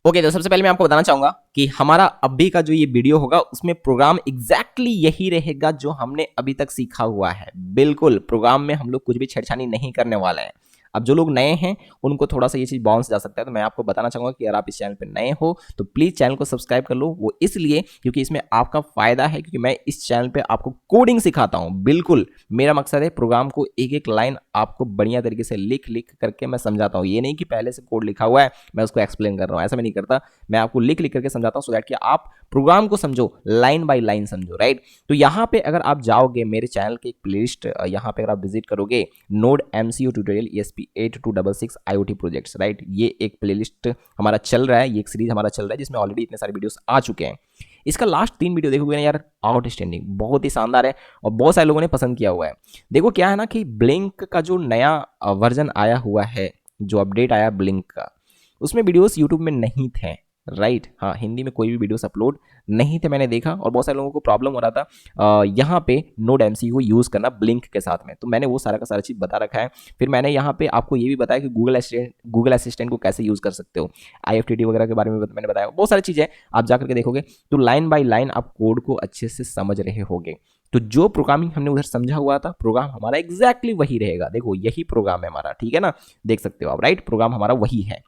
Okay तो सबसे पहले मैं आपको बताना चाहूंगा कि हमारा अभी का जो ये वीडियो होगा उसमें प्रोग्राम एग्जैक्टली यही रहेगा जो हमने अभी तक सीखा हुआ है। बिल्कुल प्रोग्राम में हम लोग कुछ भी छेड़छाड़ी नहीं करने वाले हैं। अब जो लोग नए हैं उनको थोड़ा सा ये चीज बाउंस जा सकता है, तो मैं आपको बताना चाहूंगा कि अगर आप इस चैनल पे नए हो तो प्लीज चैनल को सब्सक्राइब कर लो। वो इसलिए क्योंकि इसमें आपका फायदा है, क्योंकि मैं इस चैनल पे आपको कोडिंग सिखाता हूँ। बिल्कुल मेरा मकसद है प्रोग्राम को एक एक लाइन आपको बढ़िया तरीके से लिख लिख करके मैं समझाता हूँ। ये नहीं कि पहले से कोड लिखा हुआ है मैं उसको एक्सप्लेन कर रहा हूँ, ऐसा मैं नहीं करता। मैं आपको लिख लिख करके समझाता हूँ सो दैट कि आप प्रोग्राम को समझो, लाइन बाय लाइन समझो, राइट। तो यहाँ पे अगर आप जाओगे मेरे चैनल के एक प्लेलिस्ट, यहाँ पे अगर आप विजिट करोगे node MCU tutorial ESP8266 IoT projects, right. ये एक प्लेलिस्ट हमारा चल रहा है, ये एक सीरीज हमारा चल रहा है जिसमें ऑलरेडी इतने सारे वीडियोस आ चुके हैं। इसका लास्ट 3 वीडियो देखोगे ना यार, आउटस्टैंडिंग, बहुत ही शानदार है और बहुत सारे लोगों ने पसंद किया हुआ है। देखो क्या है ना कि ब्लिंक का जो नया वर्जन आया हुआ है, जो अपडेट आया ब्लिंक का, उसमें वीडियोस यूट्यूब में नहीं थे, राइट। हाँ, हिंदी में कोई भी वीडियोस अपलोड नहीं थे, मैंने देखा, और बहुत सारे लोगों को प्रॉब्लम हो रहा था यहाँ पे नोड एमसीयू को यूज़ करना ब्लिंक के साथ में। तो मैंने वो सारा का सारा चीज़ बता रखा है। फिर मैंने यहाँ पे आपको ये भी बताया कि गूगल असिस्टेंट को कैसे यूज़ कर सकते हो, IFTTT वगैरह के बारे में मैंने बताया। बहुत सारी चीज़ें आप जा करके देखोगे तो लाइन बाय लाइन आप कोड को अच्छे से समझ रहे होगे। तो जो प्रोग्रामिंग हमने उधर समझा हुआ था, प्रोग्राम हमारा एग्जैक्टली वही रहेगा। देखो यही प्रोग्राम है हमारा, ठीक है ना, देख सकते हो आप, राइट। प्रोग्राम हमारा वही है।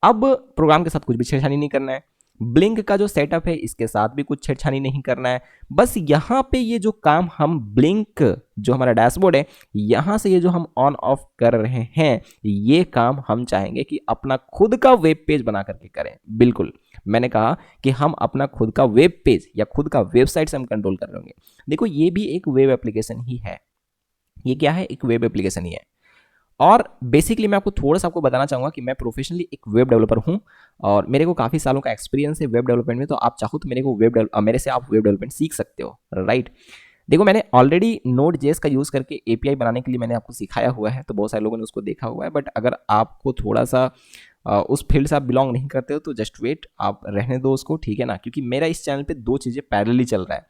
अब प्रोग्राम के साथ कुछ भी छेड़छाड़ी नहीं करना है। ब्लिंक का जो सेटअप है इसके साथ भी कुछ छेड़छाड़ी नहीं करना है। बस यहाँ पे ये जो काम हम ब्लिंक, जो हमारा डैशबोर्ड है, यहाँ से ये जो हम ऑन ऑफ कर रहे हैं, ये काम हम चाहेंगे कि अपना खुद का वेब पेज बना करके करें। बिल्कुल मैंने कहा कि हम अपना खुद का वेब पेज या खुद का वेबसाइट से हम कंट्रोल कर रहे होंगे। देखो ये भी एक वेब एप्लीकेशन ही है। ये क्या है? एक वेब एप्लीकेशन ही है। और बेसिकली मैं आपको थोड़ा सा आपको बताना चाहूँगा कि मैं प्रोफेशनली एक वेब डेवलपर हूँ और मेरे को काफ़ी सालों का एक्सपीरियंस है वेब डेवलपमेंट में। तो आप चाहो तो मेरे से आप वेब डेवलपमेंट सीख सकते हो, राइट। देखो मैंने ऑलरेडी नोड जेएस का यूज़ करके एपीआई बनाने के लिए मैंने आपको सिखाया हुआ है, तो बहुत सारे लोगों ने उसको देखा हुआ है। बट अगर आपको थोड़ा सा उस फील्ड से आप बिलोंग नहीं करते हो तो जस्ट वेट, आप रहने दो उसको, ठीक है ना। क्योंकि मेरा इस चैनल पे 2 चीज़ें पैरेलली चल रहा है,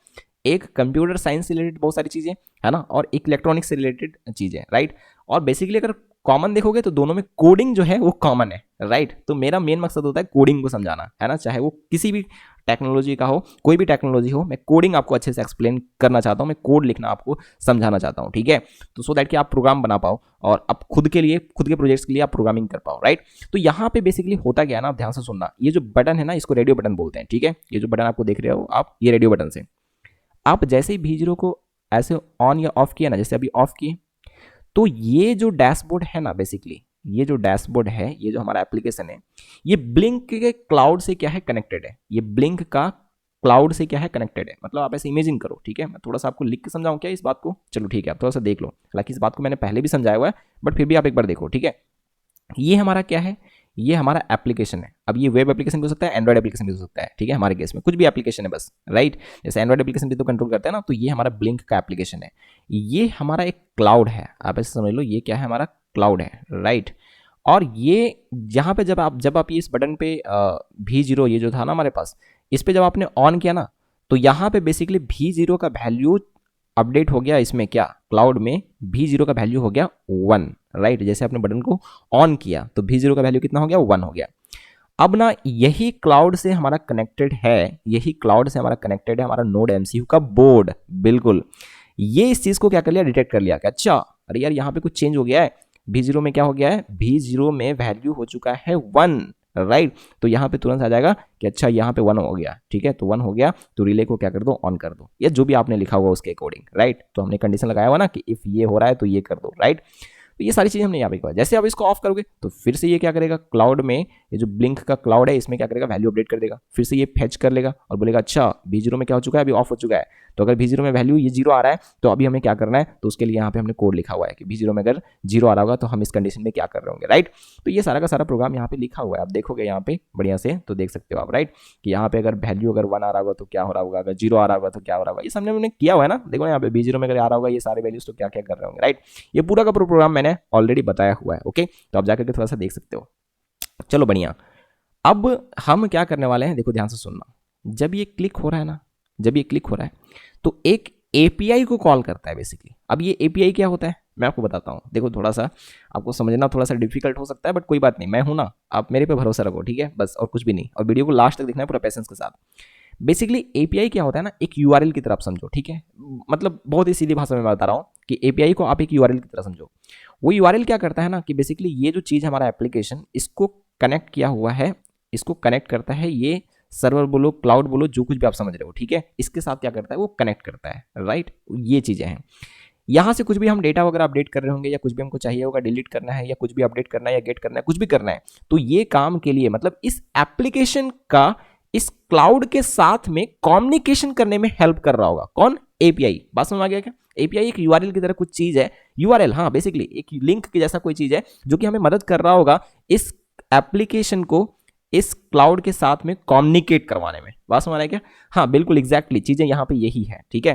एक कंप्यूटर साइंस से रिलेटेड बहुत सारी चीज़ें है ना, और एक इलेक्ट्रॉनिक्स से रिलेटेड चीज़ें, राइट। और बेसिकली अगर कॉमन देखोगे तो दोनों में कोडिंग जो है वो कॉमन है, राइट। तो मेरा मेन मकसद होता है कोडिंग को समझाना, है ना, चाहे वो किसी भी टेक्नोलॉजी का हो, कोई भी टेक्नोलॉजी हो, मैं कोडिंग आपको अच्छे से एक्सप्लेन करना चाहता हूँ, मैं कोड लिखना आपको समझाना चाहता हूँ, ठीक है। तो सो दैट कि आप प्रोग्राम बना पाओ और आप खुद के लिए, खुद के प्रोजेक्ट्स के लिए आप प्रोग्रामिंग कर पाओ, राइट। तो यहाँ पे बेसिकली होता क्या है ना, आप ध्यान से सुनना, ये जो बटन है ना इसको रेडियो बटन बोलते हैं, ठीक है। ये जो बटन आपको देख रहे हो आप, ये रेडियो बटन से आप जैसे ही V0 को ऐसे ऑन या ऑफ किया ना, जैसे अभी ऑफ किए, तो ये जो डैशबोर्ड है ना, बेसिकली ये जो डैशबोर्ड है, ये जो हमारा एप्लीकेशन है, ये ब्लिंक के क्लाउड से क्या है कनेक्टेड है। ये ब्लिंक का क्लाउड से क्या है कनेक्टेड है। मतलब आप ऐसे इमेजिन करो, ठीक है। मैं थोड़ा सा आपको लिख के समझाऊं क्या इस बात को? चलो ठीक है, आप थोड़ा सा देख लो। हालांकि इस बात को मैंने पहले भी समझाया हुआ है, बट फिर भी आप एक बार देखो, ठीक है। ये हमारा क्या है? ये हमारा एप्लीकेशन है। अब ये वेब एप्लीकेशन भी हो सकता है, एंड्रॉइड एप्लीकेशन भी हो सकता है, ठीक है। हमारे केस में कुछ भी एप्लीकेशन है बस, राइट। जैसे एंड्रॉइड एप्लीकेशन भी तो कंट्रोल करते हैं ना, तो ये हमारा ब्लिंक का एप्लीकेशन है। ये हमारा एक क्लाउड है, आप ऐसे समझ लो, ये क्या है? हमारा क्लाउड है, राइट। और ये यहाँ पे जब आप इस बटन पे V0 ये जो था ना हमारे पास, इस पे जब आपने ऑन किया ना, तो यहाँ पे बेसिकली V0 का वैल्यू अपडेट हो गया। इसमें क्या, क्लाउड में V0 का वैल्यू हो गया 1, राइट। जैसे आपने बटन को ऑन किया तो V0 का वैल्यू कितना हो गया? 1 हो गया। अब ना यही क्लाउड से हमारा कनेक्टेड है, यही क्लाउड से हमारा कनेक्टेड है हमारा नोड एमसीयू का बोर्ड। बिल्कुल ये इस चीज को क्या कर लिया, डिटेक्ट कर लिया कि अच्छा अरे यार यहाँ पे कुछ चेंज हो गया है। V0 में क्या हो गया है? V0 में वैल्यू हो चुका है 1, राइट। तो यहाँ पे तुरंत आ जाएगा कि अच्छा यहाँ पे 1 हो गया, ठीक है। तो 1 हो गया तो रिले को क्या कर दो, ऑन कर दो, या जो भी आपने लिखा हुआ उसके अकॉर्डिंग, राइट। तो हमने कंडीशन लगाया हुआ ना कि इफ ये हो रहा है तो ये कर दो, राइट। तो ये सारी चीजें हमने यहाँ पे किया। जैसे आप इसको ऑफ करोगे तो फिर से ये क्या करेगा, क्लाउड में ये जो ब्लिंक का क्लाउड है इसमें क्या करेगा, वैल्यू अपडेट कर देगा। फिर से ये फेच कर लेगा और बोलेगा अच्छा V0 में क्या हो चुका है, अभी ऑफ हो चुका है। तो अगर V0 में वैल्यू ये 0 आ रहा है तो अभी हमें क्या करना है, तो उसके लिए यहाँ पे हमने कोड लिखा हुआ है कि V0 में अगर 0 आ रहा होगा तो हम इस कंडीशन में क्या कर रहे होंगे, राइट। तो ये सारा का सारा प्रोग्राम यहाँ पे लिखा हुआ है, आप देखोगे यहाँ पे बढ़िया से तो देख सकते हो आप, राइट, कि यहाँ पे अगर वैल्यू अगर 1 आ रहा होगा तो क्या हो रहा होगा, अगर 0 आ रहा होगा तो क्या हो रहा होगा। ये सामने हमने किया हुआ है ना, देखो यहाँ पे V0 में अगर आ रहा होगा ये सारे वैल्यूज तो क्या क्या कर रहे होंगे, राइट। ये पूरा का पूरा प्रोग्राम मैंने ऑलरेडी बताया हुआ है, ओके। तो आप जाकर के थोड़ा सा देख सकते हो। चलो बढ़िया। अब हम क्या करने वाले हैं, देखो ध्यान से सुनना। जब ये क्लिक हो रहा है ना, जब ये क्लिक हो रहा है तो एक एपीआई को कॉल करता है बेसिकली। अब ये एपीआई क्या होता है मैं आपको बताता हूँ। देखो थोड़ा सा आपको समझना थोड़ा सा डिफिकल्ट हो सकता है, बट कोई बात नहीं, मैं हूं ना, आप मेरे पे भरोसा रखो, ठीक है, बस और कुछ भी नहीं, और वीडियो को लास्ट तक देखना है पूरा पेशेंस के साथ। बेसिकली एपीआई क्या होता है ना, एक यूआरएल की तरह आप समझो, ठीक है, मतलब बहुत ही सीधी भाषा में मैं बता रहा हूँ कि एपीआई को आप एक यूआरएल की तरह समझो। वो यूआरएल क्या करता है ना कि बेसिकली ये जो चीज़ हमारा एप्लीकेशन इसको कनेक्ट किया हुआ है, इसको कनेक्ट करता है, ये सर्वर बोलो क्लाउड बोलो जो कुछ भी आप समझ रहे हो, ठीक है, इसके साथ क्या करता है वो कनेक्ट करता है, राइट। ये चीज़ें हैं, यहाँ से कुछ भी हम डेटा वगैरह अपडेट कर रहे होंगे या कुछ भी हमको चाहिए होगा डिलीट करना है या कुछ भी अपडेट करना है या गेट करना है, कुछ भी करना है, तो ये काम के लिए मतलब इस एप्लीकेशन का इस क्लाउड के साथ में कम्युनिकेशन करने में हेल्प कर रहा होगा कौन, एपीआई। बात समझ आ गया क्या? एपीआई एक यूआरएल की तरह कुछ चीज है, यूआरएल हाँ बेसिकली एक लिंक के जैसा कोई चीज है जो कि हमें मदद कर रहा होगा इस एप्लीकेशन को इस क्लाउड के साथ में कम्युनिकेट करवाने में। बात समझ आ रहा है क्या? हाँ बिल्कुल एग्जैक्टली चीजें यहाँ पे यही है, ठीक है,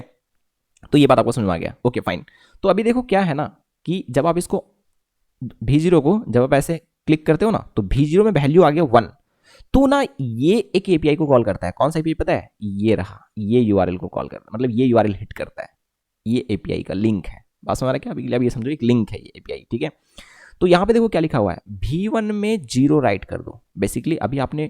तो ये बात आपको समझ में आ गया, ओके फाइन। तो अभी देखो क्या है ना कि जब आप इसको V0 को जब आप ऐसे क्लिक करते हो ना तो V0 में वैल्यू आ गया 1, तो ना ये एक एपीआई को कॉल करता है। कौन सा एपीआई पता है? ये रहा, ये यूआरएल को कॉल करता है, मतलब ये यूआरएल हिट करता है, ये एपीआई का लिंक है। बात समझ रहा है क्या? अभी ये समझो एक लिंक है ये एपीआई, ठीक है। तो यहाँ पे देखो क्या लिखा हुआ है, V1 में 0 राइट कर दो। बेसिकली अभी आपने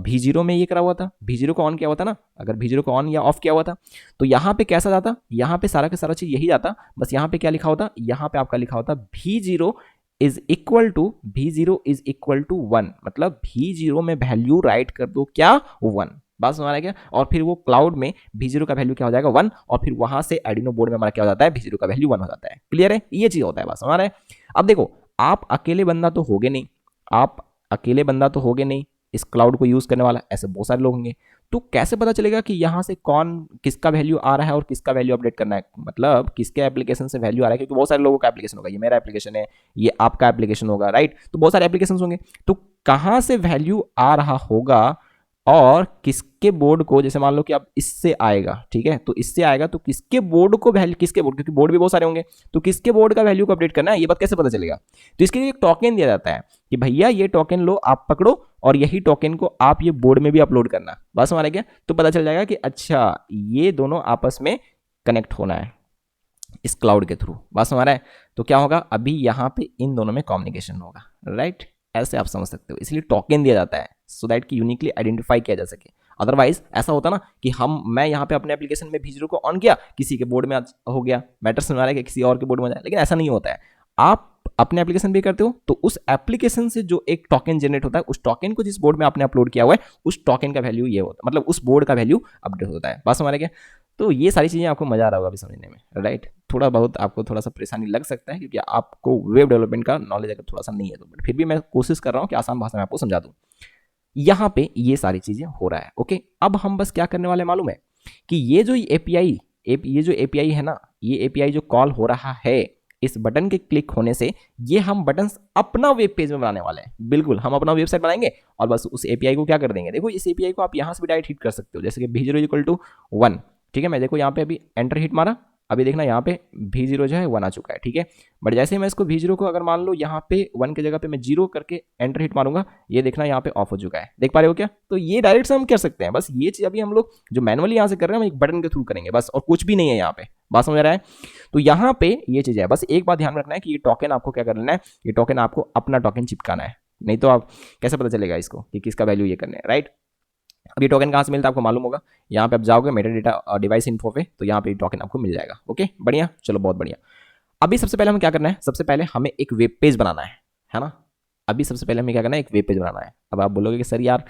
V0 में ये करा हुआ था, V0 को ऑन किया हुआ था ना, अगर V0 को ऑन या ऑफ किया हुआ था तो यहाँ पे कैसा जाता, यहाँ पे सारा का सारा चीज यही जाता, बस यहाँ पे क्या लिखा होता, यहाँ पे आपका लिखा होता V0 is equal to V0 is equal to 1, मतलब V0 में वैल्यू राइट कर दो क्या 1। बात समझ आ रहा है क्या? और फिर वो क्लाउड में V0 का वैल्यू क्या हो जाएगा 1, और फिर वहां से आर्डिनो बोर्ड में हमारा क्या हो जाता है, V0 का वैल्यू 1 हो जाता है। क्लियर है? ये चीज होता है। बात समझ आ रहा है? अब देखो आप अकेले बंदा तो होगे नहीं, आप अकेले बंदा तो होगे नहीं इस क्लाउड को यूज करने वाला, ऐसे बहुत सारे लोग होंगे, तो कैसे पता चलेगा कि यहां से कौन किसका वैल्यू आ रहा है और किसका वैल्यू अपडेट करना है, मतलब किसके एप्लीकेशन से वैल्यू आ रहा है, क्योंकि बहुत सारे लोगों का एप्लीकेशन होगा, ये मेरा एप्लीकेशन है, ये आपका एप्लीकेशन होगा, राइट, तो बहुत सारे एप्लीकेशन होंगे, तो कहां से वैल्यू आ रहा होगा और किसके बोर्ड को, जैसे मान लो कि अब इससे आएगा, ठीक है, तो इससे आएगा तो किसके बोर्ड को वैल्यू, किसके बोर्ड, क्योंकि बोर्ड भी बहुत सारे होंगे, तो किसके बोर्ड का वैल्यू को अपडेट करना है, ये बात कैसे पता चलेगा? तो इसके लिए एक टोकन दिया जाता है कि भैया ये टोकन लो, आप पकड़ो और यही टोकन को आप ये बोर्ड में भी अपलोड करना। बस हमारे क्या, तो पता चल जाएगा कि अच्छा ये दोनों आपस में कनेक्ट होना है इस क्लाउड के थ्रू। बस हमारा है, तो क्या होगा, अभी यहाँ पे इन दोनों में कम्युनिकेशन होगा, राइट, ऐसे आप समझ सकते हो, इसलिए टोकन दिया जाता है सो दैट कि यूनिकली आइडेंटिफाई किया जा सके। अदरवाइज ऐसा होता ना कि मैं यहाँ पे अपने एप्लीकेशन में V0 को ऑन किया, किसी के बोर्ड में हो गया, मैटर समझ आ रहा है कि किसी और के बोर्ड में जाए, लेकिन ऐसा नहीं होता है। आप अपने एप्लीकेशन भी करते हो तो उस एप्लीकेशन से जो एक टोकन जनरेट होता है, उस टोकन को जिस बोर्ड में आपने अपलोड किया हुआ है उस टोकन का वैल्यू ये होता है, मतलब उस बोर्ड का वैल्यू अपडेट होता है। बस हमारे क्या, तो ये सारी चीजें आपको मजा आ रहा होगा अभी समझने में, राइट। थोड़ा बहुत आपको थोड़ा सा परेशानी लग सकता है क्योंकि आपको वेब डेवलपमेंट का नॉलेज अगर थोड़ा सा नहीं है तो, बट फिर भी मैं कोशिश कर रहा हूँ कि आसान भाषा में आपको समझा दूँ। यहाँ पे ये सारी चीजें हो रहा है, ओके। अब हम बस क्या करने वाले मालूम है कि ये जो एपीआई ये जो एपीआई है ना, ये एपीआई जो कॉल हो रहा है, इस बटन के क्लिक होने से ये हम बटन अपना वेब पेज में बनाने वाले हैं। बिल्कुल हम अपना वेबसाइट बनाएंगे और बस उस एपीआई को क्या कर देंगे, देखो इस एपीआई को आप यहाँ से भी डायरेक्ट हिट कर सकते हो, जैसे कि V0 इक्वल टू 1, ठीक है, मैं देखो यहाँ पे अभी एंटर हिट मारा, अभी देखना यहाँ पे V0 जो है 1 आ चुका है, ठीक है, बट जैसे ही मैं इसको V0 को अगर मान लो यहाँ पे 1 की जगह पे मैं 0 करके एंटर हिट मारूंगा, ये देखना यहाँ पे ऑफ हो चुका है, देख पा रहे हो क्या? तो ये डायरेक्ट से हम कर सकते हैं, बस ये चीज अभी हम लोग जो मैनुअली यहाँ से कर रहे हैं हम एक बटन के थ्रू करेंगे बस, और कुछ भी नहीं है यहाँ पे। बात समझ रहा है? तो यहाँ पे ये चीज है, बस एक बात ध्यान रखना है कि ये टोकन आपको क्या करना है, ये टोकन आपको अपना टोकन चिपकाना है, नहीं तो आप कैसे पता चलेगा इसको कि किसका वैल्यू ये करना है, राइट। अब ये टोकन कहाँ से मिलता है आपको मालूम होगा, यहाँ पे आप जाओगे मेटा डेटा डिवाइस इन्फो पे, तो यहाँ पे टोकन आपको मिल जाएगा, ओके बढ़िया, चलो बहुत बढ़िया। अभी सबसे पहले हमें क्या करना है, सबसे पहले हमें एक वेब पेज बनाना है ना, अभी सबसे पहले हमें क्या करना है, एक वेब पेज बनाना है। अब आप बोलोगे कि सर यार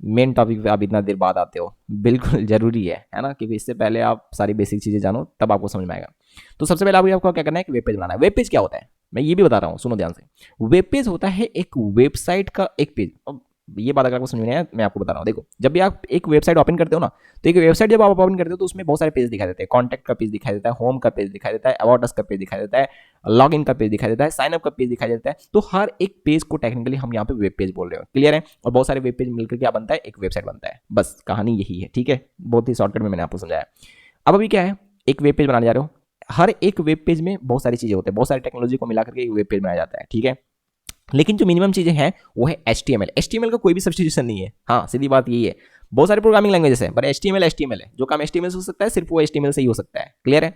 मेन टॉपिक पे आप इतना देर बाद आते हो, बिल्कुल जरूरी है ना, क्योंकि इससे पहले आप सारी बेसिक चीजें जानो तब आपको समझ में आएगा। तो सबसे पहले आपको क्या करना है, वेब पेज बनाना है। वेब पेज क्या होता है मैं ये भी बता रहा हूँ, सुनो ध्यान से। वेब पेज होता है एक वेबसाइट का एक पेज। अब ये बात अगर आपको समझ में आया मैं आपको बता रहा हूँ, देखो जब भी आप एक वेबसाइट ओपन करते हो ना, तो एक वेबसाइट जब आप ओपन करते हो तो उसमें बहुत सारे पेज दिखाई देते हैं, कॉन्टैक्ट का पेज दिखाई देता है, होम का पेज दिखाई देता है, अबाउट अस का पेज दिखाई देता है, लॉग इन का पेज दिखाई देता है, साइन अप का पेज दिखाई देता है। तो हर एक पेज को टेक्निकली हम यहाँ पे वेब पेज बोल रहे हो, क्लियर है। और बहुत सारे वेब पेज मिलकर क्या बनता है, एक वेबसाइट बनता है, बस कहानी यही है, ठीक है, बहुत ही शॉर्टकट में मैंने आपको समझाया। अब अभी क्या है, एक वेब पेज बनाने जा रहे हो, हर एक वेब पेज में बहुत सारी चीजें होती है, बहुत सारी टेक्नोलॉजी को मिला करके एक वेब पेज बनाया जाता है, ठीक है। लेकिन जो मिनिमम चीज़ें हैं वो है HTML। HTML का कोई भी सब्स्टिट्यूशन नहीं है। हाँ, सीधी बात यही है। बहुत सारे प्रोग्रामिंग लैंग्वेजेस हैं, पर HTML है। जो काम HTML से हो सकता है सिर्फ वो HTML से ही हो सकता है। क्लियर है?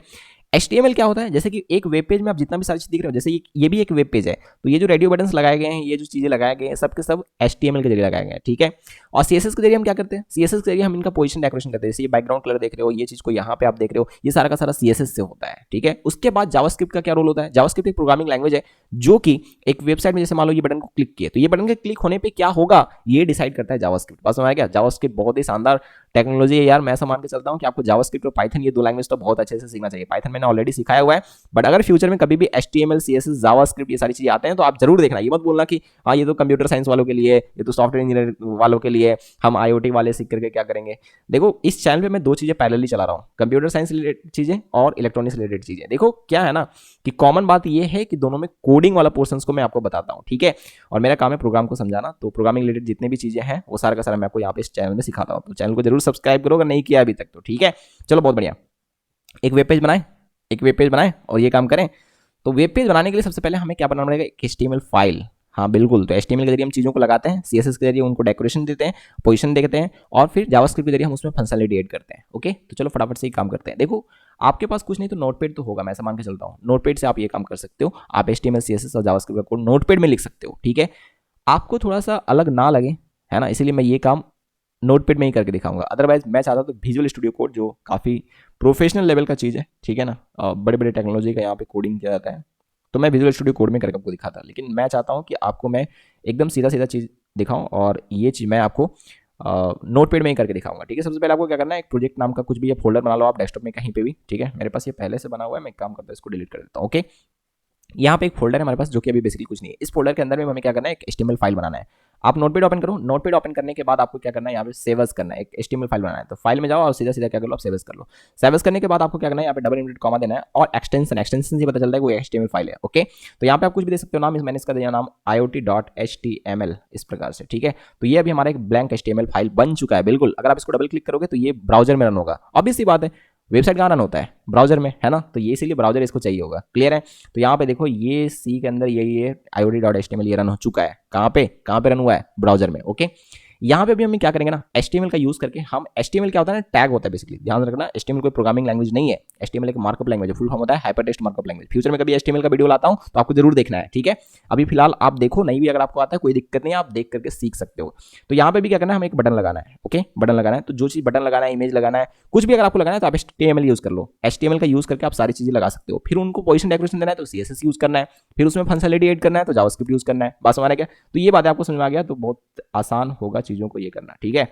HTML क्या होता है? जैसे कि एक वेब पेज में आप जितना भी सारी चीज दिख रहे हो, जैसे ये भी एक वेब पेज है, तो ये जो रेडियो बटन्स लगाए गए हैं, ये जो चीजें लगाए गए हैं, सब के सब HTML के जरिए लगाए गए हैं। ठीक है। और CSS के जरिए हम क्या करते हैं? CSS के जरिए हम इनका पोजीशन डेकोरेशन करते हैं। जैसे ये बैकग्राउंड कलर देख रहे हो, ये चीज को यहाँ पे आप देख रहे हो, ये सारा का सारा CSS से होता है। ठीक है। उसके बाद जावास्क्रिप्ट का क्या रोल होता है? जावास्क्रिप्ट एक प्रोग्रामिंग लैंग्वेज है जो कि एक वेबसाइट में जैसे मान लो ये बटन को क्लिक किए, तो ये बटन के क्लिक होने पे क्या होगा ये डिसाइड करता है जावास्क्रिप्ट। बस समझ गया? जावास्क्रिप्ट बहुत ही शानदार टेक्नोलॉजी है यार। मैं ऐसा मान के चलता हूँ कि आपको जावास्क्रिप्ट और पाइथन ये दो लैंग्वेज तो बहुत अच्छे से सीखना चाहिए। पाइथन मैंने ऑलरेडी सिखाया हुआ है, बट अगर फ्यूचर में कभी भी HTML CSS जावास्क्रिप्ट ये सारी चीजें आते हैं तो आप जरूर देखना। ये मत बोलना कि हाँ ये तो कंप्यूटर साइंस वालों के लिए, ये तो सॉफ्टवेयर इंजीनियर वालों के लिए, हम IoT वाले सीख करके क्या करेंगे। देखो इस चैनल पे मैं दो चीजें पैरेलली चला रहा हूँ, कंप्यूटर साइंस रिलेटेड चीजें और इलेक्ट्रॉनिक्स रिलेटेड चीजें। देखो क्या है ना कि कॉमन बात ये है कि दोनों में कोडिंग वाला पोर्शन को मैं आपको बताता हूँ। ठीक है। और मेरा काम है प्रोग्राम को समझाना, तो प्रोग्रामिंग रिलेटेड जितने भी चीजें हैं वो सारा का सारा मैं आपको यहाँ पे इस चैनल में सिखाता हूँ। तो चैनल को जरूर सब्सक्राइब करो अगर नहीं किया अभी तक तो। ठीक है। चलो बहुत बढ़िया। एक वेब पेज बनाए और ये काम करें। तो वेब पेज बनाने के लिए सबसे पहले हमें क्या बनाना पड़ेगा? एक HTML फाइल। हाँ बिल्कुल। तो HTML के जरिए हम चीज़ों को लगाते हैं, CSS के जरिए उनको डेकोरेशन देते हैं, पोजीशन देते हैं, और फिर जावास्क्रिप्ट के जरिए हम उसमें फंक्शनलिटी ऐड करते हैं। ओके, तो चलो फटाफट से ही काम करते हैं। देखो आपके पास कुछ नहीं तो नोटपैड तो होगा, मैं ऐसा मान के चलता हूँ। नोटपैड से आप ये काम कर सकते हो, आप HTML CSS और जावास्क्रिप्ट का कोड नोटपैड में लिख सकते हो। ठीक है। आपको थोड़ा सा अलग ना लगे, है ना, इसीलिए मैं ये काम नोटपैड में ही करके दिखाऊंगा। अदरवाइज मैं चाहता हूँ तो विजुअल स्टूडियो कोड जो काफ़ी प्रोफेशनल लेवल का चीज़ है, ठीक है ना, बड़े बड़े टेक्नोलॉजी का यहाँ पे कोडिंग किया जाता है, तो मैं विजुअल स्टूडियो कोड में करके आपको दिखाता। लेकिन मैं चाहता हूँ कि आपको मैं एकदम सीधा सीधा चीज़ दिखाऊँ, और ये चीज़ मैं आपको नोटपैड में ही करके दिखाऊंगा। ठीक है। सबसे पहले आपको क्या करना है, एक प्रोजेक्ट नाम का कुछ भी ये फोल्डर बना लो आप डेस्कटॉप में कहीं पे भी। ठीक है। मेरे पास ये पहले से बना हुआ है, मैं एक काम करता हूँ इसको डिलीट कर देता हूँ। ओके। यहाँ पे एक फोल्डर है हमारे पास जो कि अभी बेसिकली कुछ नहीं है। इस फोल्डर के अंदर में हमें क्या करना है, एक HTML फाइल बनाना है। आप नोटपैड ओपन करो। नोटपैड ओपन करने के बाद आपको क्या करना है, यहाँ पे सेव एज करना है, एक HTML फाइल बनाना है। तो फाइल में जाओ और सीधा सीधा क्या कर लो, आप सेव एज कर लो। सेव एज करने के बाद आपको क्या करना है, यहाँ पे डबल इनवर्टेड कॉमा देना है, और एक्सटेंशन से पता चलता है कोई HTML फाइल है। ओके। तो यहाँ पे आप कुछ भी दे सकते हो नाम, मैंने इसका दिया नाम IoT.html इस प्रकार से। ठीक है। तो ये अभी हमारा एक ब्लैंक HTML फाइल बन चुका है। बिल्कुल। अगर आप इसको डबल क्लिक करोगे तो ये ब्राउजर में रन होगा। ऑब्वियस सी बात है, वेबसाइट कहाँ रन होता है, ब्राउजर में, है ना, तो ये इसीलिए ब्राउजर इसको चाहिए होगा। क्लियर है। तो यहाँ पे देखो ये सी के अंदर ये IoT.html ये रन हो चुका है। कहाँ पे रन हुआ है, ब्राउजर में। ओके। यहाँ पे भी हम क्या करेंगे ना, HTML का यूज करके हम, HTML क्या होता है ना, टैग होता है बेसिकली, ध्यान रखना। HTML कोई प्रोग्रामिंग लैंग्वेज नहीं है, HTMल एक मार्कअप लैंग्वेज है, फुल फॉर्म होता है hyper text markup language. Future में कभी HTML का वीडियो लाता हूँ तो आपको जरूर देखना है। ठीक है। अभी फिलहाल आप देखो, नहीं भी अगर आपको आता है कोई दिक्कत नहीं है, आप देख करके सीख सकते हो। तो यहाँ पे भी क्या करना है, हमें एक बटन लगाना है। ओके, बटन लगाना है। तो जो चीज बटन लगाना है, इमेज लगाना है, कुछ भी अगर आपको लगाना है तो आप HTML यूज कर लो। HTML का यूज करके आप सारी चीजें लगा सकते हो। फिर उनको पोजीशन डेकोरेशन देना है तो CSS यूज करना है, फिर उसमें फंक्शनलिटी ऐड करना है तो जावास्क्रिप्ट यूज करना है। बस हमारा क्या, तो ये बात आपको समझ में आ गया तो बहुत आसान होगा चीजों को ये करना। ठीक है।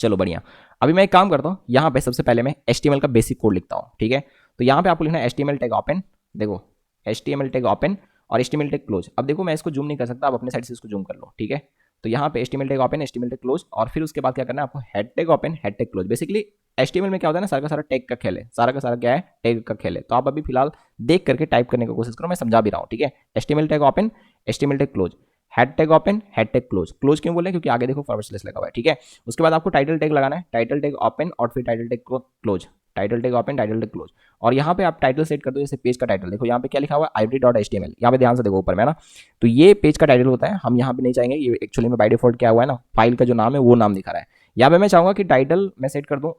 चलो बढ़िया। अभी मैं एक काम करता हूँ, यहाँ पे सबसे पहले मैं HTML का बेसिक कोड लिखता हूँ। ठीक है। तो यहाँ पे आपको लिखना है HTML टैग ओपन। देखो HTML टैग ओपन और HTML टैग क्लोज। अब देखो मैं इसको जूम नहीं कर सकता, आप अपने साइड से इसको जूम कर लो। ठीक है। तो यहाँ पे HTML tag open, HTML tag close, और फिर उसके बाद क्या करना है आपको, head tag open, head tag close. Basically HTML में क्या होता है ना, सारा का सारा टैग का खेल है, सारा का सारा क्या है, टैग का खेल है। तो आप अभी फिलहाल देख करके टाइप करने की कोशिश करो, मैं समझा भी रहा हूँ। ठीक है। HTML tag open, HTML tag close, head tag open, head tag close. Close क्यों बोले, क्योंकि आगे देखो फॉरवर्ड स्लैश लगा हुआ है। ठीक है। उसके बाद आपको टाइटल टैग लगाना है, टाइटल टैग ओपन और फिर title tag close, title tag open, title tag close. और यहाँ पे आप टाइटल सेट कर दो, जैसे पेज का टाइटल देखो यहाँ पे क्या लिखा हुआ है, IoT.html। यहाँ पे ध्यान से देखो ऊपर में ना, तो ये पेज का टाइटल होता है, हम यहाँ पे नहीं चाहेंगे। ये एक्चुअली में बाय डिफॉल्ट क्या हुआ है ना, फाइल का जो नाम है वो नाम दिखा रहा है। यहाँ पे मैं चाहूंगा कि टाइटल मैं सेट कर दूं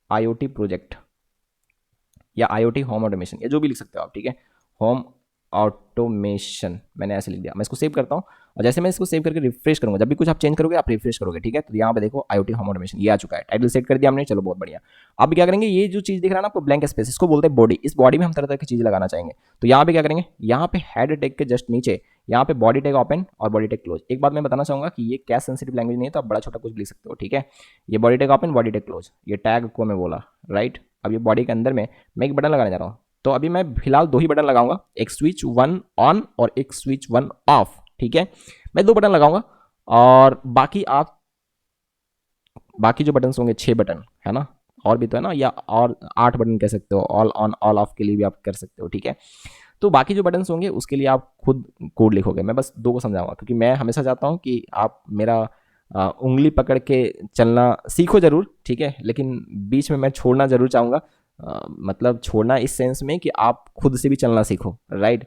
IoT प्रोजेक्ट या IoT होम ऑटोमेशन, या जो भी लिख सकते हो आप। ठीक है। होम ऑटोमेशन मैंने ऐसे लिख दिया। मैं इसको सेव करता हूँ, और जैसे मैं इसको सेव करके रिफ्रेश करूंगा, जब भी कुछ आप चेंज करोगे आप रिफ्रेश करोगे। ठीक है। तो यहाँ पे देखो IoT होम ऑटोमेशन ये आ चुका है, टाइटल सेट कर दिया हमने। चलो बहुत बढ़िया। अब क्या करेंगे, ये जो चीज दिख रहा है ना आपको ब्लैंक स्पेस, इसको बोलते हैं बॉडी। इस बॉडी में हम तरह तरह की चीजें लगाना चाहेंगे। तो यहाँ पे क्या करेंगे, यहाँ पे हेड टैग के जस्ट नीचे यहाँ पे बॉडी टैग ओपन और बॉडी टैग क्लोज। एक बात मैं बताना चाहूंगा कि ये कैश सेंसिटिव लैंग्वेज नहीं है, तो आप बड़ा छोटा कुछ लिख सकते हो। ठीक है। ये body tag open, body tag close, ये टैग को मैं बोला, राइट। अब ये बॉडी के अंदर में मैं एक बटन लगाने जा रहा हूँ। तो अभी मैं फिलहाल दो ही बटन लगाऊंगा, एक स्विच 1 ऑन और एक स्विच 1 ऑफ। ठीक है। मैं दो बटन लगाऊंगा, और बाकी जो बटन होंगे 6 बटन, है ना, और भी तो है ना, या और 8 बटन कह सकते हो, ऑल ऑन ऑल ऑफ के लिए भी आप कर सकते हो। ठीक है। तो बाकी जो बटन्स होंगे उसके लिए आप खुद कोड लिखोगे, मैं बस दो को समझाऊंगा, क्योंकि मैं हमेशा चाहता हूँ कि आप मेरा उंगली पकड़ के चलना सीखो जरूर। ठीक है। लेकिन बीच में मैं छोड़ना जरूर चाहूँगा, मतलब छोड़ना इस सेंस में कि आप खुद से भी चलना सीखो, राइट।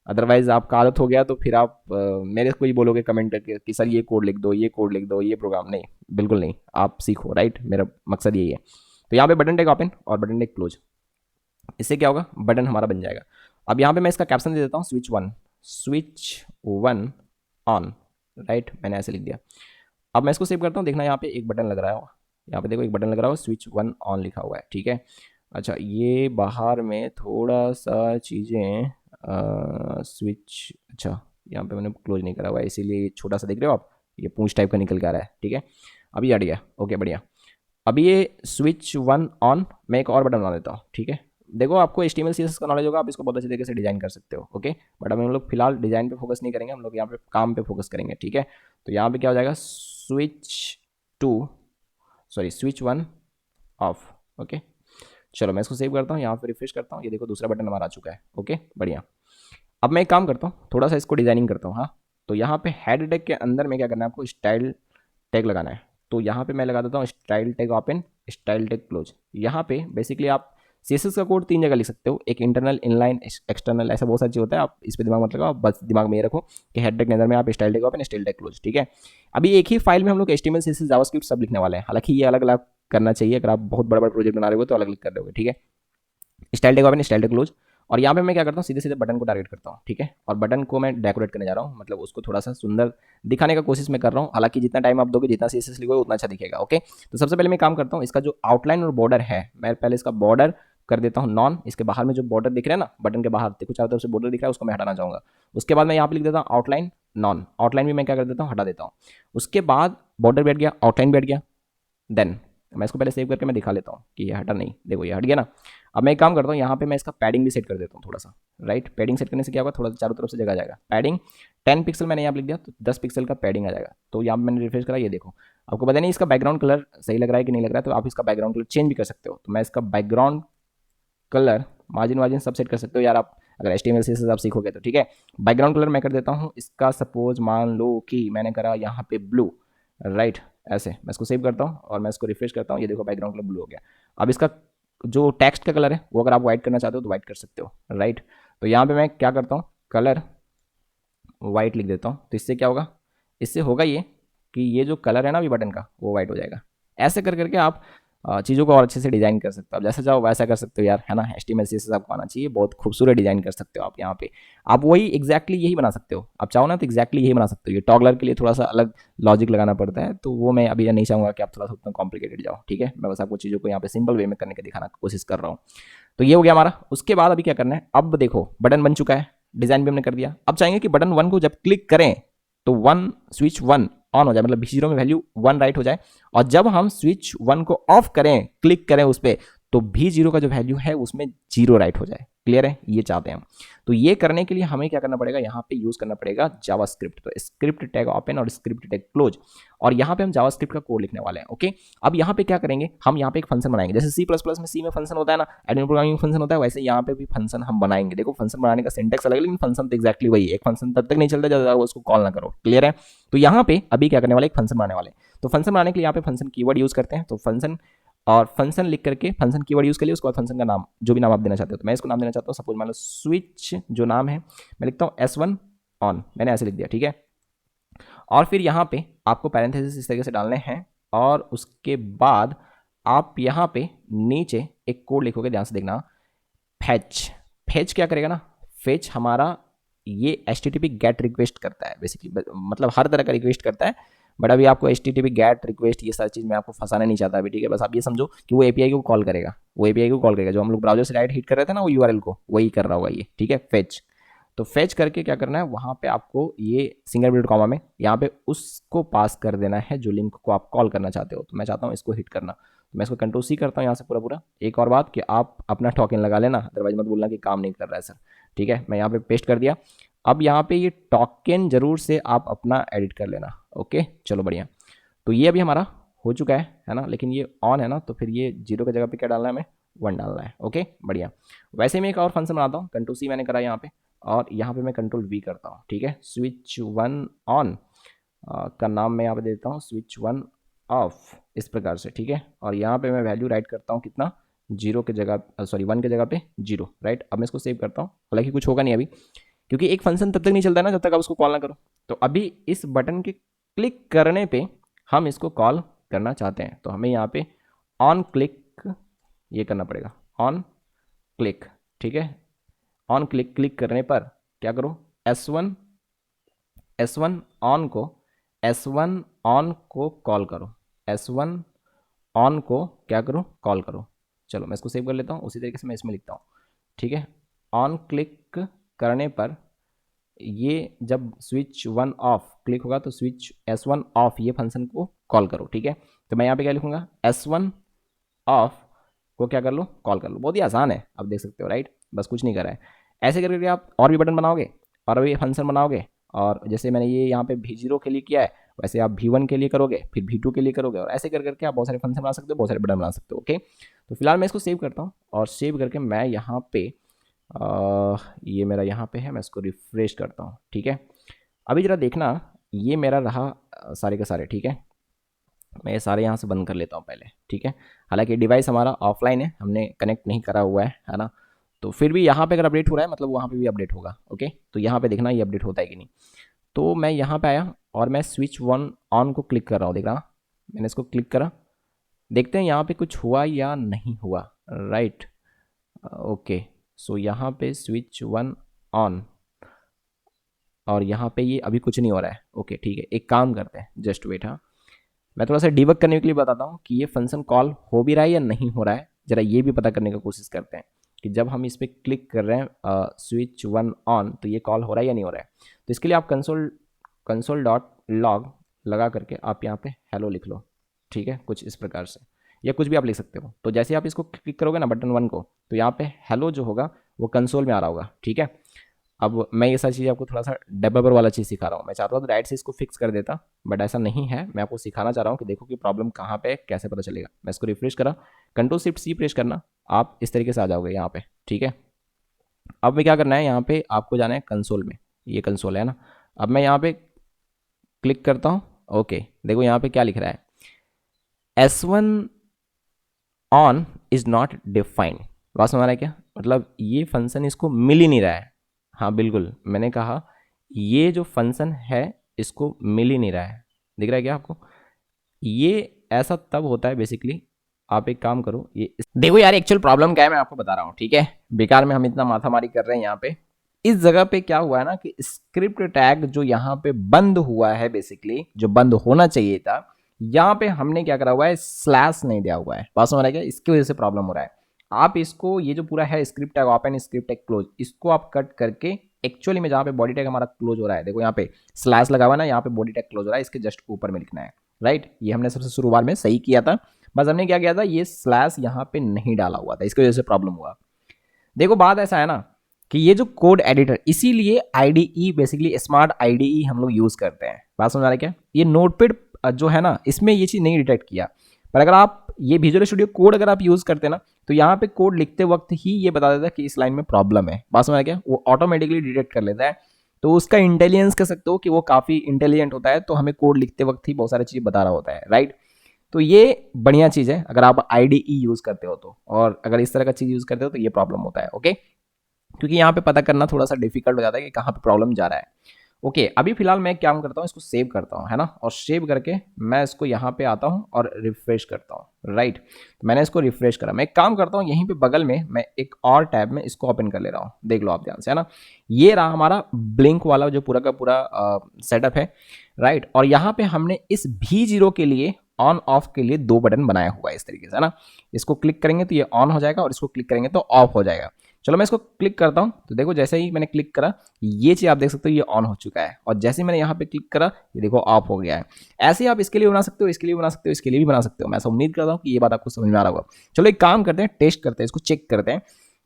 अदरवाइज आपका आदत हो गया तो फिर आप मेरे को ही बोलोगे कमेंट करके कि सर ये कोड लिख दो, ये कोड लिख दो, ये प्रोग्राम नहीं, बिल्कुल नहीं, आप सीखो, राइट, मेरा मकसद यही है। तो यहाँ पे बटन टैग ओपन और बटन टैग क्लोज, इससे क्या होगा, बटन हमारा बन जाएगा। अब यहाँ पे मैं इसका कैप्शन दे देता हूँ स्विच वन ऑन, राइट, मैंने ऐसे लिख दिया। अब मैं इसको सेव करता हूँ, देखना यहाँ पे एक बटन लग रहा है, यहाँ पे देखो एक बटन लग रहा है, स्विच वन ऑन लिखा हुआ है, ठीक है। अच्छा, ये बाहर में थोड़ा सा चीज़ें स्विच, अच्छा यहाँ पे मैंने क्लोज नहीं करा हुआ है, इसीलिए ये छोटा सा देख रहे हो आप, ये पूंछ टाइप का निकल के आ रहा है, ठीक है। अभी हट गया, ओके बढ़िया। अभी ये स्विच वन ऑन, मैं एक और बटन बना देता हूँ, ठीक है। देखो आपको HTML CSS का नॉलेज होगा, आप इसको बहुत अच्छी तरीके से डिजाइन कर सकते हो, ओके। बट अब हम लोग फिलहाल डिजाइन पे फोकस नहीं करेंगे, हम लोग यहाँ पे काम पे फोकस करेंगे, ठीक है। तो यहाँ पे क्या हो जाएगा, स्विच वन ऑफ, ओके। चलो मैं इसको सेव करता हूँ, यहाँ पे रिफ्रेश करता हूँ, ये देखो दूसरा बटन हमारा आ चुका है, ओके बढ़िया। अब मैं एक काम करता हूँ, थोड़ा सा इसको डिजाइनिंग करता हूँ, हाँ। तो यहाँ पे हेड टैग के अंदर में क्या करना है आपको, स्टाइल टैग लगाना है। तो यहाँ पे मैं लगा देता हूँ style tag open, style tag close. यहाँ पे बेसिकली आप CSS का कोड 3 जगह लिख सकते हो, एक इंटरनल, इनलाइन, एक्सटर्नल, ऐसा बहुत सारी चीज़ होता है, आप इस पर दिमाग मत लगाओ, बस दिमाग में ये रखो कि हेड टैग के अंदर में आप style tag open, style tag close, ठीक है। अभी एक ही फाइल में हम लोग HTML CSS जावास्क्रिप्ट सब लिखने वाले हैं, हालांकि ये अलग अलग करना चाहिए, अगर आप बहुत बड़ा बड़ा प्रोजेक्ट बना रहे हो तो अलग अलग कर रहे हो, ठीक है। Style tag open, style tag close. और यहाँ पे मैं क्या करता हूँ, सीधे सीधे बटन को टारगेट करता हूँ, ठीक है। और बटन को मैं डेकोरेट करने जा रहा हूँ, मतलब उसको थोड़ा सा सुंदर दिखाने का कोशिश मैं कर रहा हूँ, हालांकि जितना टाइम आप दोगे, जितना CSS लिखोगे उतना अच्छा दिखेगा, ओके। तो सबसे पहले मैं काम करता हूँ, इसका जो आउटलाइन और बॉर्डर है, मैं पहले इसका बॉर्डर कर देता हूँ नॉन। इसके बाहर में जो बॉर्डर दिख रहा है ना, बटन के बाहर देखो चारों तरफ से बॉर्डर दिख रहा है, उसको मैं हटाना चाहूँगा। उसके बाद मैं यहाँ पे लिख देता हूँ आउटलाइन नॉन, आउटलाइन भी मैं क्या कर देता हूँ, हटा देता हूँ। उसके बाद बॉर्डर बैठ गया, आउटलाइन बैठ गया, देन मैं इसको पहले सेव करके मैं दिखा लेता हूँ कि ये हटा नहीं, देखो ये हट गया ना। अब मैं एक काम करता हूँ, यहाँ पे मैं इसका पैडिंग भी सेट कर देता हूँ थोड़ा सा, राइट। पैडिंग सेट करने से क्या होगा, थोड़ा सा चारों तरफ से जगह आ जाएगा। पैडिंग 10 पिक्सल मैंने यहाँ लिख दिया, तो 10 पिक्सल का पैडिंग आ जाएगा। तो यहाँ पे मैंने रिफ्रेश करा, ये देखो आपको पता नहीं इसका बैकग्राउंड कलर सही लग रहा है कि नहीं लग रहा है, तो आप इसका बैकग्राउंड कलर चेंज भी कर सकते हो। तो मैं इसका बैकग्राउंड कलर, मार्जिन वार्जिन सब सेट कर सकते हो यार आप, अगर HTML CSS आप सीखोगे तो, ठीक है। बैकग्राउंड कलर मैं कर देता हूँ इसका, सपोज मान लो कि मैंने करा यहाँ पे ब्लू, राइट, ऐसे मैं इसको सेव करता हूँ और मैं इसको रिफ्रेश करता हूँ, ये देखो बैकग्राउंड कलर ब्लू हो गया। अब इसका जो टेक्स्ट का कलर है वो अगर आप व्हाइट करना चाहते हो तो व्हाइट कर सकते हो, राइट। तो यहाँ पे मैं क्या करता हूँ, कलर व्हाइट लिख देता हूँ। तो इससे क्या होगा, इससे होगा ये कि ये जो कलर है ना अभी बटन का, वो व्हाइट हो जाएगा। ऐसे कर करके आप चीज़ों को और अच्छे से डिज़ाइन कर सकते हो, आप जैसा चाहो वैसा कर सकते हो यार, है ना। HTML CSS आपको आना चाहिए, बहुत खूबसूरत डिज़ाइन कर सकते हो आप यहाँ पे। आप वही एग्जैक्टली यही बना सकते हो, आप चाहो ना तो एग्जैक्टली यही बना सकते हो। ये टॉगलर के लिए थोड़ा सा अलग लॉजिक लगाना पड़ता है, तो वो मैं अभी नहीं चाहूँगा कि आप थोड़ा सा उतना कॉम्प्लिकेटेड जाओ, ठीक है। मैं बस आपको चीज़ों को यहाँ पे सिंपल वे में करने की दिखाना कोशिश कर रहा हूँ। तो ये हो गया हमारा। उसके बाद अभी क्या करना है, अब देखो बटन बन चुका है, डिज़ाइन भी हमने कर दिया। अब चाहेंगे कि बटन वन को जब क्लिक करें तो स्विच वन ऑन हो जाए, मतलब B0 में वैल्यू 1 राइट हो जाए। और जब हम स्विच वन को ऑफ करें, क्लिक करें उस पर, तो B0 का जो वैल्यू है उसमें 0 राइट हो जाए। क्लियर है, ये चाहते हैं हम। तो ये करने के लिए हमें क्या करना पड़ेगा, यहाँ पे यूज करना पड़ेगा जावास्क्रिप्ट। तो स्क्रिप्ट टैग ओपन और स्क्रिप्ट टैग क्लोज, और यहाँ पे हम जावास्क्रिप्ट का कोड लिखने वाले हैं, ओके। अब यहाँ पे क्या करेंगे, हम यहाँ पे एक फंक्शन बनाएंगे, जैसे C++ में सी में फंक्शन होता है ना, एडमिन प्रोग्रामिंग फंक्शन होता है, वैसे यहाँ पे भी फंक्शन हम बनाएंगे। देखो फंक्शन बनाने का सिंटेक्स अलग है, लेकिन फंक्शन तो एक्जैक्टली वही है। एक फंक्शन तब तक नहीं चलता जब तक उसको कॉल ना करो, क्लियर है। तो यहाँ पे अभी क्या करने वाले, एक फंक्शन बनाने वाले। तो फंक्शन बनाने के लिए यहाँ पे फंक्शन कीवर्ड यूज करते हैं। तो फंक्शन और फंक्शन लिख करके फंक्शन कीवर्ड यूज कर लिया, उसके बाद फंक्शन का नाम, जो भी नाम आप देना चाहते हो। तो मैं इसको नाम देना चाहता हूँ, सपोज मान लो स्विच जो नाम है मैं लिखता हूँ S1 ऑन, मैंने ऐसे लिख दिया, ठीक है। और फिर यहाँ पे आपको पैरेंथेसिस इस तरीके से डालने हैं, और उसके बाद आप यहाँ पे नीचे एक कोड लिखोगे, ध्यान से देखना। फेच क्या करेगा ना, फेच हमारा ये HTTP गेट रिक्वेस्ट करता है बेसिकली, मतलब हर तरह का रिक्वेस्ट करता है। बट अभी आपको HTTP गेट रिक्वेस्ट ये सारी चीज़ मैं आपको फंसाना नहीं चाहता अभी, ठीक है। बस आप ये समझो कि वो API को कॉल करेगा, वो API को कॉल करेगा, जो हम लोग ब्राउजर से डायरेक्ट हिट कर रहे थे ना वो URL को, वही कर रहा होगा ये, ठीक है। फेच, तो फेच करके क्या करना है, वहाँ पे आपको ये सिंगल ब्रेकेट कॉमा में यहाँ पे उसको पास कर देना है जो लिंक को आप कॉल करना चाहते हो। तो मैं चाहता हूँ इसको हिट करना, तो मैं इसको कंट्रोल C करता हूँ यहाँ से पूरा पूरा। एक और बात कि आप अपना टोकन लगा लेना, अदरवाइज मत बोलना कि काम नहीं कर रहा है सर, ठीक है। मैं यहाँ पे पेस्ट कर दिया। अब यहाँ पे ये टोकन जरूर से आप अपना एडिट कर लेना, ओके चलो बढ़िया। तो ये अभी हमारा हो चुका है ना, लेकिन ये ऑन है ना, तो फिर ये 0 की जगह पे क्या डालना है, हमें 1 डालना है, ओके बढ़िया। वैसे मैं एक और फंक्शन बनाता हूँ, कंट्रोल C मैंने करा यहाँ पे, और यहाँ पे मैं कंट्रोल V करता हूँ, ठीक है। स्विच वन ऑन का नाम मैं यहाँ पे देता हूँ स्विच वन ऑफ, इस प्रकार से, ठीक है। और यहाँ पे मैं वैल्यू राइट करता हूँ कितना, 0 के जगह, सॉरी 1 के जगह पे 0, राइट। अब मैं इसको सेव करता हूँ, हालांकि कुछ होगा नहीं अभी। क्योंकि एक फंक्शन तब तक नहीं चलता है ना जब तक आप उसको कॉल ना करो। तो अभी इस बटन के क्लिक करने पे हम इसको कॉल करना चाहते हैं, तो हमें यहाँ पे ऑन क्लिक ये करना पड़ेगा, ऑन क्लिक, ठीक है। ऑन क्लिक क्लिक करने पर क्या करो, S1 ऑन को कॉल करो, S1 ऑन को क्या करो, कॉल करो। चलो मैं इसको सेव कर लेता हूँ, उसी तरीके से मैं इसमें लिखता हूँ, ठीक है। ऑन क्लिक करने पर ये जब स्विच 1 ऑफ क्लिक होगा तो स्विच S1 ऑफ ये फंक्शन को कॉल करो, ठीक है। तो मैं यहाँ पे क्या लिखूंगा, S1 ऑफ को क्या कर लो, कॉल कर लो। बहुत ही आसान है, आप देख सकते हो, राइट। बस कुछ नहीं कर रहा है। ऐसे करके आप और भी बटन बनाओगे और भी फंक्शन बनाओगे, और जैसे मैंने ये यहाँ पे V0 के लिए किया है वैसे आप V1 के लिए करोगे, फिर V2 के लिए करोगे, और ऐसे कर करके आप बहुत सारे फंक्शन बना सकते हो, बहुत सारे बटन बना सकते हो, ओके। तो फिलहाल मैं इसको सेव करता हूँ, और सेव करके मैं यहाँ पे ये मेरा यहाँ पे है, मैं इसको रिफ्रेश करता हूँ, ठीक है। अभी ज़रा देखना, ये मेरा रहा सारे के सारे, ठीक है। मैं ये सारे यहाँ से बंद कर लेता हूँ पहले, ठीक है। हालांकि डिवाइस हमारा ऑफलाइन है, हमने कनेक्ट नहीं करा हुआ है ना, तो फिर भी यहाँ पे अगर अपडेट हो रहा है मतलब वहाँ पे भी अपडेट होगा, ओके। तो यहाँ पे देखना ये अपडेट होता है कि नहीं। तो मैं यहाँ पे आया और मैं स्विच 1 ऑन को क्लिक कर रहा हूँ, देख रहा, मैंने इसको क्लिक करा, देखते हैं यहाँ पे कुछ हुआ या नहीं हुआ, राइट। ओके, सो यहाँ पे स्विच 1 ऑन, और यहाँ पे ये अभी कुछ नहीं हो रहा है, ओके ठीक है। एक काम करते हैं, जस्ट वेट, हाँ मैं थोड़ा सा डिबग करने के लिए बताता हूँ कि ये फंक्शन कॉल हो भी रहा है या नहीं हो रहा है। ज़रा ये भी पता करने की कोशिश करते हैं कि जब हम इस पर क्लिक कर रहे हैं स्विच 1 ऑन तो ये कॉल हो रहा है या नहीं हो रहा है। तो इसके लिए आप कंसोल डॉट लॉग लगा करके आप यहाँ पे हेलो लिख लो, ठीक है, कुछ इस प्रकार से, या कुछ भी आप लिख सकते हो। तो जैसे आप इसको क्लिक करोगे ना बटन 1 को, तो यहाँ पे हेलो जो होगा वो कंसोल में आ रहा होगा, ठीक है। अब मैं ये सारी चीज़ आपको थोड़ा सा डेवलपर वाला चीज़ सिखा रहा हूँ। मैं चाहता हूँ तो डायरेक्ट से इसको फिक्स कर देता, बट ऐसा नहीं है। मैं आपको सिखाना चाह रहा हूँ कि देखो कि प्रॉब्लम कहाँ पे कैसे पता चलेगा। मैं इसको रिफ्रेश करा, Ctrl+Shift+C प्रेस करना, आप इस तरीके से आ जाओगे यहाँ पे, ठीक है। अब मैं क्या करना है, यहाँ पे आपको जाना है कंसोल में, ये कंसोल है ना। अब मैं यहाँ पे क्लिक करता हूँ, ओके देखो यहाँ पे क्या लिख रहा है, S1 on is not defined. बात समझ रहा है क्या, मतलब ये फंक्शन इसको मिल ही नहीं रहा है। हाँ बिल्कुल, मैंने कहा ये जो फंक्शन है इसको मिल ही नहीं रहा है, दिख रहा है क्या आपको। ये ऐसा तब होता है बेसिकली, आप एक काम करो, ये देखो यार एक्चुअल प्रॉब्लम क्या है मैं आपको बता रहा हूँ, ठीक है। बेकार में हम इतना माथामारी कर रहे हैं यहाँ पे। इस जगह पे क्या हुआ है ना कि स्क्रिप्ट टैग जो यहाँ पे बंद हुआ है, बेसिकली जो बंद होना चाहिए था, यहाँ पे हमने क्या करा हुआ है, स्लैश नहीं दिया हुआ है। बात समझ रहा है क्या, इसकी वजह से प्रॉब्लम हो रहा है। आप इसको, ये जो पूरा है script tag open, script tag close, इसको आप कट करके एक्चुअली में जहाँ पे बॉडी टैग हमारा क्लोज हो रहा है, देखो यहाँ पे स्लैश लगा हुआ है ना, यहाँ पे बॉडी टैग क्लोज हो रहा है, इसके जस्ट ऊपर में लिखना है, राइट। ये हमने सबसे शुरुआत में सही किया था, बस हमने क्या किया था, ये स्लैश यहाँ पे नहीं डाला हुआ था, इसकी वजह से प्रॉब्लम हुआ। देखो बात ऐसा है ना कि ये जो कोड एडिटर, इसीलिए आईडीई बेसिकली स्मार्ट आईडीई हम लोग यूज करते हैं। बात समझ आ रहा है क्या, ये नोटपैड जो है ना इसमें ये चीज़ नहीं डिटेक्ट किया, पर अगर आप ये विजुअल स्टूडियो कोड अगर आप यूज करते हैं ना, तो यहाँ पे कोड लिखते वक्त ही ये बता देता है कि इस लाइन में प्रॉब्लम है। बात समझ आ गया, वो ऑटोमेटिकली डिटेक्ट कर लेता है। तो उसका इंटेलिजेंस कह सकते हो कि वो काफ़ी इंटेलिजेंट होता है, तो हमें कोड लिखते वक्त ही बहुत सारी चीज़ बता रहा होता है, राइट। तो ये बढ़िया चीज़ है अगर आप आईडीई यूज़ करते हो तो, और अगर इस तरह का चीज़ यूज़ करते हो तो ये प्रॉब्लम होता है, ओके। क्योंकि यहाँ पे पता करना थोड़ा सा डिफिकल्ट हो जाता है कि कहाँ पे प्रॉब्लम जा रहा है, ओके। अभी फिलहाल मैं क्या करता हूँ, इसको सेव करता हूँ, है ना, और सेव करके मैं इसको यहाँ पे आता हूँ और रिफ्रेश करता हूँ, राइट। तो मैंने इसको रिफ्रेश करा। मैं एक काम करता हूँ, यहीं पे बगल में मैं एक और टैब में इसको ओपन कर ले रहा हूँ, देख लो आप ध्यान से, है ना। ये रहा हमारा ब्लिंक वाला जो पूरा का पूरा सेटअप है, राइट। और यहाँ पे हमने इस V0 के लिए ऑन ऑफ के लिए 2 बटन बनाया हुआ है इस तरीके से, है ना। इसको क्लिक करेंगे तो ये ऑन हो जाएगा और इसको क्लिक करेंगे तो ऑफ हो जाएगा। चलो मैं इसको क्लिक करता हूँ, तो देखो जैसे ही मैंने क्लिक करा ये चीज़ आप देख सकते हो, ये ऑन हो चुका है, और जैसे ही मैंने यहाँ पे क्लिक करा ये देखो ऑफ हो गया है। ऐसे ही आप इसके लिए बना सकते हो, इसके लिए बना सकते हो, इसके लिए भी बना सकते हो। मैं ऐसा उम्मीद करता हूँ कि ये बात आपको समझ में आ रहा होगा। चलो एक काम करते हैं, टेस्ट करते हैं, इसको चेक करते हैं।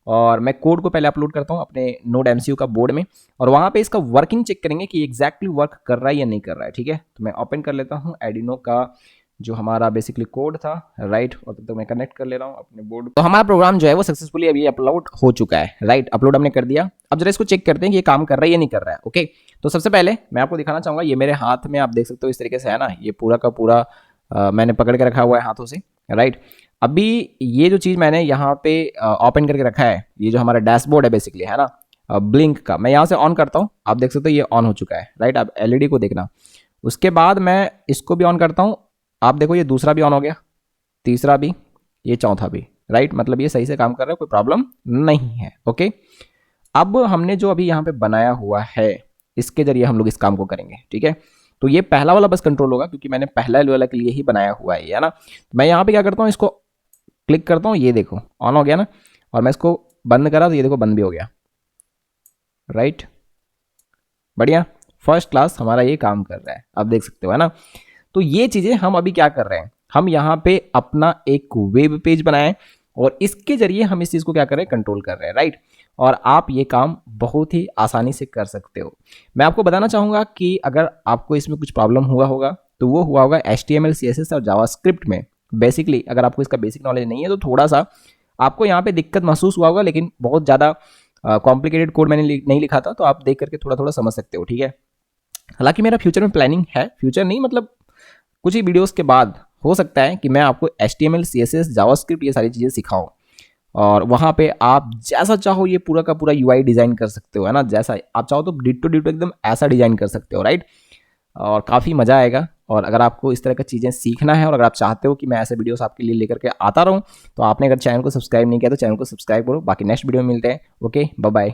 और मैं कोड को पहले अपलोड करता हूँ अपने नोड MCU का बोर्ड में, और वहाँ पे इसका वर्किंग चेक करेंगे कि एग्जैक्टली वर्क कर रहा है या नहीं कर रहा है, ठीक है। तो मैं ओपन कर लेता हूँ एडिनो का जो हमारा बेसिकली कोड था, राइट। और तब तक मैं कनेक्ट कर ले रहा हूँ अपने बोर्ड। तो हमारा प्रोग्राम जो है वो सक्सेसफुली अभी अपलोड हो चुका है, राइट। अपलोड हमने कर दिया। अब जरा इसको चेक करते हैं कि ये काम कर रहा है या नहीं कर रहा है, ओके। तो सबसे पहले मैं आपको दिखाना चाहूँगा, ये मेरे हाथ में आप देख सकते हो इस तरीके से, है ना, ये पूरा का पूरा मैंने पकड़ के रखा हुआ है हाथों से, राइट। अभी ये जो चीज़ मैंने यहाँ पे ओपन करके रखा है, ये जो हमारा डैशबोर्ड है बेसिकली, है ना, ब्लिंक का। मैं यहाँ से ऑन करता हूँ, आप देख सकते हो ये ऑन हो चुका है, राइट। आप एलईडी को देखना। उसके बाद मैं इसको भी ऑन करता हूँ, आप देखो ये दूसरा भी ऑन हो गया, तीसरा भी, ये चौथा भी, राइट। मतलब ये सही से काम कर रहा है, कोई प्रॉब्लम नहीं है। ओके, अब हमने जो अभी यहाँ पे बनाया हुआ है इसके जरिए हम लोग इस काम को करेंगे, ठीक है। तो ये पहला वाला बस कंट्रोल होगा क्योंकि मैंने पहला वाला के लिए ही बनाया हुआ है ना। मैं यहाँ पे क्या करता हूँ, इसको क्लिक करता हूँ, ये देखो ऑन हो गया ना, और मैं इसको बंद करा तो ये देखो बंद भी हो गया, राइट। बढ़िया, फर्स्ट क्लास हमारा ये काम कर रहा है, आप देख सकते हो, है ना। तो ये चीज़ें हम अभी क्या कर रहे हैं, हम यहाँ पे अपना एक वेब पेज बनाएं और इसके जरिए हम इस चीज़ को क्या कर रहे हैं, कंट्रोल कर रहे हैं, राइट। और आप ये काम बहुत ही आसानी से कर सकते हो। मैं आपको बताना चाहूँगा कि अगर आपको इसमें कुछ प्रॉब्लम हुआ होगा तो वो हुआ होगा HTML CSS और जावास्क्रिप्ट में। बेसिकली अगर आपको इसका बेसिक नॉलेज नहीं है तो थोड़ा सा आपको यहाँ पे दिक्कत महसूस हुआ होगा, लेकिन बहुत ज़्यादा कॉम्प्लिकेटेड कोड मैंने नहीं लिखा था, तो आप देख करके थोड़ा थोड़ा समझ सकते हो, ठीक है। हालांकि मेरा फ्यूचर में प्लानिंग है, फ्यूचर नहीं मतलब कुछ ही वीडियोस के बाद हो सकता है कि मैं आपको HTML CSS जावास्क्रिप्ट ये सारी चीज़ें सिखाऊं, और वहाँ पे आप जैसा चाहो ये पूरा का पूरा UI डिज़ाइन कर सकते हो, है ना। जैसा आप चाहो तो डिटो डिटो एकदम ऐसा डिज़ाइन कर सकते हो, राइट। और काफ़ी मज़ा आएगा। और अगर आपको इस तरह की चीज़ें सीखना है और अगर आप चाहते हो कि मैं ऐसे वीडियोस आपके लिए लेकर के आता रहूँ, तो आपने अगर चैनल को सब्सक्राइब नहीं किया तो चैनल को सब्सक्राइब करो। बाकी नेक्स्ट वीडियो में मिलते हैं। Okay, bye bye.